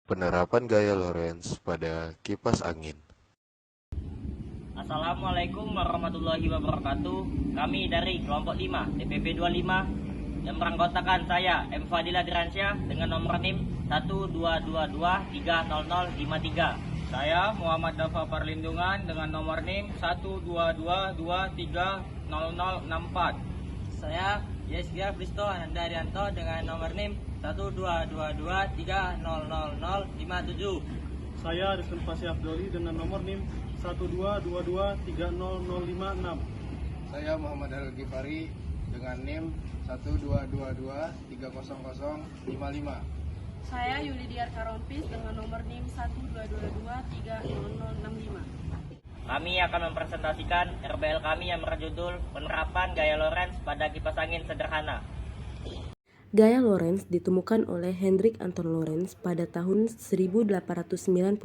Penerapan gaya Lorentz pada kipas angin. Assalamualaikum warahmatullahi wabarakatuh. Kami dari kelompok 5 TPP 25 yang beranggotakan saya M. Fadila Diransyah dengan nomor NIM 122230053. Saya Muhammad Dafa Perlindungan dengan nomor NIM 122230064. Saya Yesgia Fristo Handarianto dengan nomor NIM 122230057. Saya Rizky Fasih Abdoli dengan nomor NIM 122230056. Saya Muhammad Al Ghifari dengan NIM 122230055. Saya Yulidiar Karompis dengan nomor NIM 122230065. Kami akan mempresentasikan RBL kami yang berjudul Penerapan Gaya Lorentz pada Kipas Angin Sederhana. Gaya Lorentz ditemukan oleh Hendrik Anton Lorentz pada tahun 1895.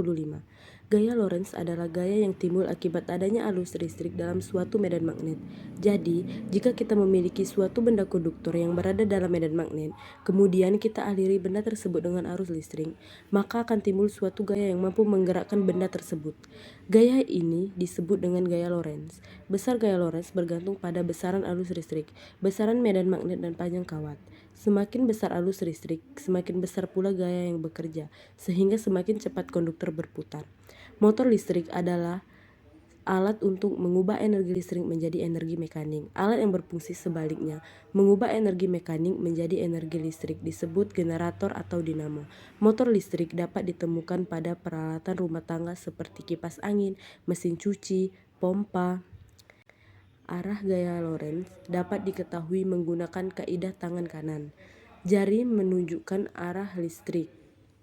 Gaya Lorentz adalah gaya yang timbul akibat adanya arus listrik dalam suatu medan magnet. Jadi, jika kita memiliki suatu benda konduktor yang berada dalam medan magnet, kemudian kita aliri benda tersebut dengan arus listrik, maka akan timbul suatu gaya yang mampu menggerakkan benda tersebut. Gaya ini disebut dengan gaya Lorentz. Besar gaya Lorentz bergantung pada besaran arus listrik, besaran medan magnet dan panjang kawat. Semakin besar arus listrik, semakin besar pula gaya yang bekerja, sehingga semakin cepat konduktor berputar. Motor listrik adalah alat untuk mengubah energi listrik menjadi energi mekanik. Alat yang berfungsi sebaliknya, mengubah energi mekanik menjadi energi listrik, disebut generator atau dinamo. Motor listrik dapat ditemukan pada peralatan rumah tangga seperti kipas angin, mesin cuci, pompa. Arah gaya Lorentz dapat diketahui menggunakan kaidah tangan kanan. Jari menunjukkan arah listrik.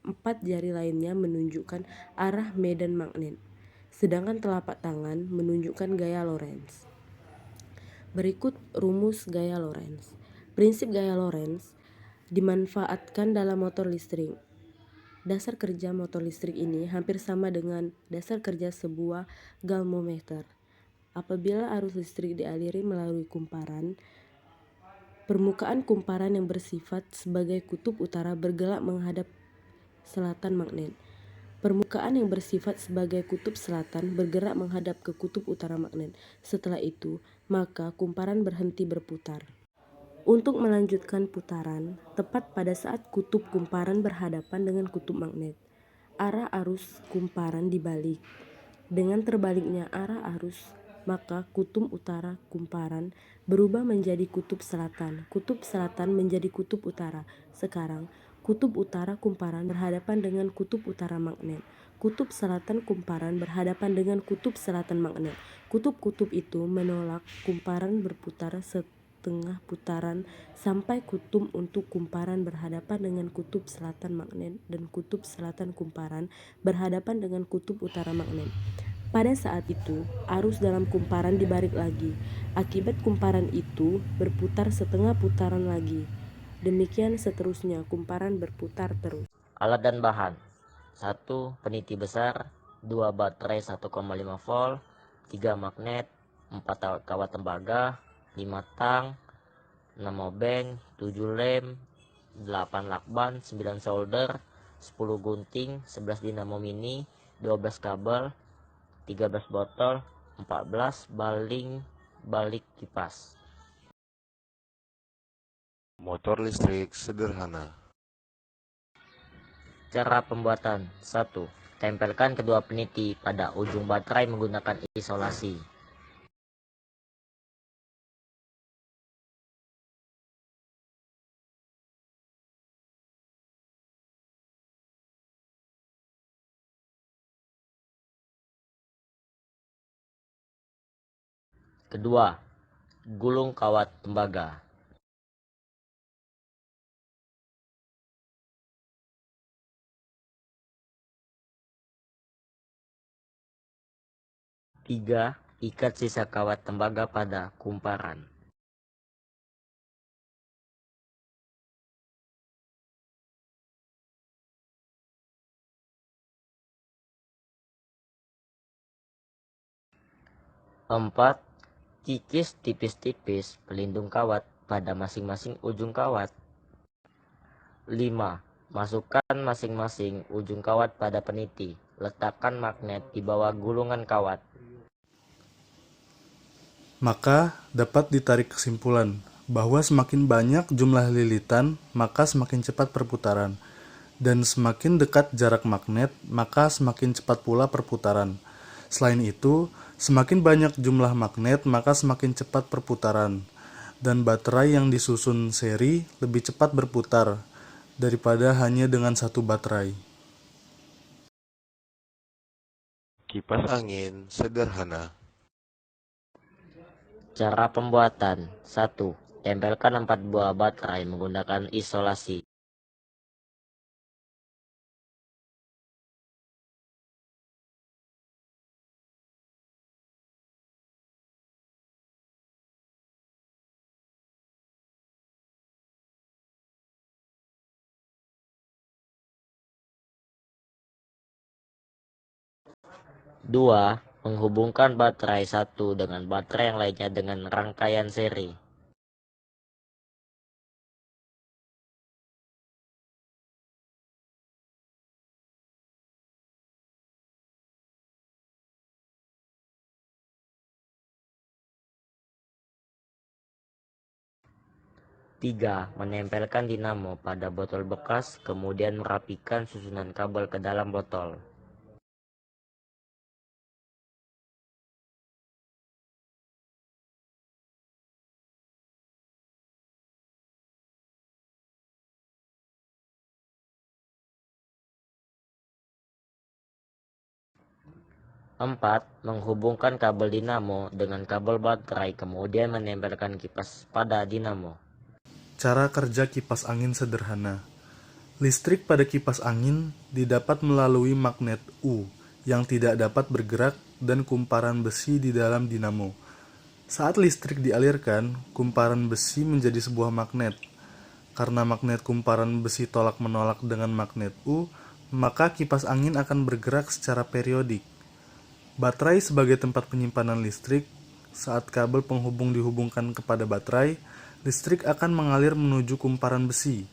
4 jari lainnya menunjukkan arah medan magnet. Sedangkan telapak tangan menunjukkan gaya Lorentz. Berikut rumus gaya Lorentz. Prinsip gaya Lorentz dimanfaatkan dalam motor listrik. Dasar kerja motor listrik ini hampir sama dengan dasar kerja sebuah galvanometer. Apabila arus listrik dialiri melalui kumparan, permukaan kumparan yang bersifat sebagai kutub utara bergerak menghadap selatan magnet. Permukaan yang bersifat sebagai kutub selatan bergerak menghadap ke kutub utara magnet. Setelah itu, maka kumparan berhenti berputar. Untuk melanjutkan putaran, tepat pada saat kutub kumparan berhadapan dengan kutub magnet, arah arus kumparan dibalik. Dengan terbaliknya arah arus, maka kutub utara kumparan berubah menjadi kutub selatan. Kutub selatan menjadi kutub utara. Sekarang, kutub utara kumparan berhadapan dengan kutub utara magnet. Kutub selatan kumparan berhadapan dengan kutub selatan magnet. Kutub-kutub itu menolak kumparan berputar setengah putaran sampai kutub untuk kumparan berhadapan dengan kutub selatan magnet dan kutub selatan kumparan berhadapan dengan kutub utara magnet. Pada saat itu, arus dalam kumparan dibalik lagi. Akibat kumparan itu berputar setengah putaran lagi. Demikian seterusnya, kumparan berputar terus. Alat dan bahan: 1. Peniti besar, 2. Baterai 1,5 volt, 3. Magnet, 4. Kawat tembaga, 5. Tang, 6. obeng, 7. lem, 8. lakban, 9. solder, 10. gunting, 11. dinamo mini, 12. kabel, 13 botol, 14 baling balik kipas. Motor listrik sederhana. Cara pembuatan: 1. Tempelkan kedua peniti pada ujung baterai menggunakan isolasi. 2. Gulung kawat tembaga. 3. Ikat sisa kawat tembaga pada kumparan. 4. Kikis tipis-tipis pelindung kawat pada masing-masing ujung kawat. 5. Masukkan masing-masing ujung kawat pada peniti. Letakkan magnet di bawah gulungan kawat. Maka dapat ditarik kesimpulan bahwa semakin banyak jumlah lilitan, maka semakin cepat perputaran. Dan semakin dekat jarak magnet, maka semakin cepat pula perputaran. Selain itu, semakin banyak jumlah magnet, maka semakin cepat perputaran. Dan baterai yang disusun seri lebih cepat berputar daripada hanya dengan satu baterai. Kipas angin sederhana. Cara pembuatan: 1. Tempelkan 4 buah baterai menggunakan isolasi. 2. Menghubungkan baterai satu dengan baterai yang lainnya dengan rangkaian seri. 3. Menempelkan dinamo pada botol bekas, kemudian merapikan susunan kabel ke dalam botol. 4. Menghubungkan kabel dinamo dengan kabel baterai, kemudian menempelkan kipas pada dinamo. Cara kerja kipas angin sederhana. Listrik pada kipas angin didapat melalui magnet U yang tidak dapat bergerak dan kumparan besi di dalam dinamo. Saat listrik dialirkan, kumparan besi menjadi sebuah magnet. Karena magnet kumparan besi tolak-menolak dengan magnet U, maka kipas angin akan bergerak secara periodik. Baterai sebagai tempat penyimpanan listrik. Saat kabel penghubung dihubungkan kepada baterai, listrik akan mengalir menuju kumparan besi.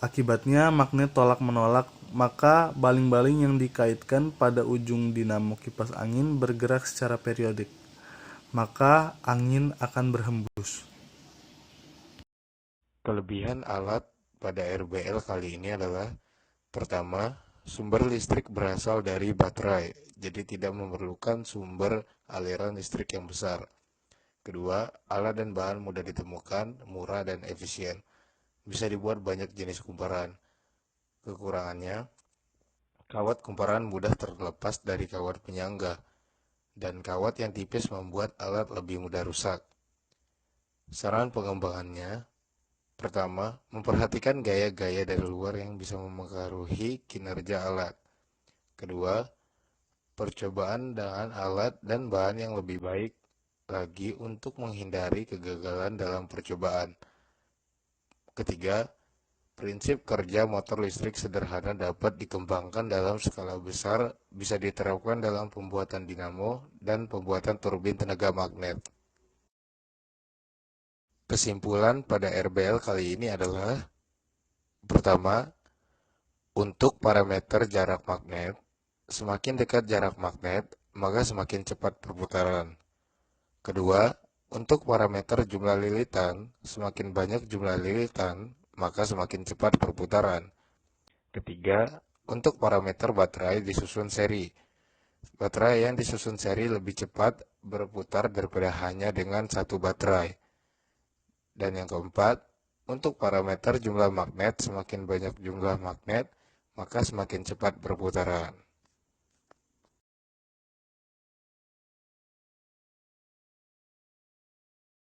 Akibatnya magnet tolak-menolak, maka baling-baling yang dikaitkan pada ujung dinamo kipas angin bergerak secara periodik. Maka angin akan berhembus. Kelebihan alat pada RBL kali ini adalah: pertama, sumber listrik berasal dari baterai, jadi tidak memerlukan sumber aliran listrik yang besar. Kedua, alat dan bahan mudah ditemukan, murah dan efisien. Bisa dibuat banyak jenis kumparan. Kekurangannya, kawat kumparan mudah terlepas dari kawat penyangga, dan kawat yang tipis membuat alat lebih mudah rusak. Saran pengembangannya: pertama, memperhatikan gaya-gaya dari luar yang bisa mempengaruhi kinerja alat. Kedua, percobaan dengan alat dan bahan yang lebih baik lagi untuk menghindari kegagalan dalam percobaan. Ketiga, prinsip kerja motor listrik sederhana dapat dikembangkan dalam skala besar, bisa diterapkan dalam pembuatan dinamo dan pembuatan turbin tenaga magnet. Kesimpulan pada RBL kali ini adalah: pertama, untuk parameter jarak magnet, semakin dekat jarak magnet, maka semakin cepat perputaran. Kedua, untuk parameter jumlah lilitan, semakin banyak jumlah lilitan, maka semakin cepat perputaran. Ketiga, untuk parameter baterai disusun seri. Baterai yang disusun seri lebih cepat berputar daripada hanya dengan satu baterai. Dan yang keempat, untuk parameter jumlah magnet, semakin banyak jumlah magnet, maka semakin cepat perputaran.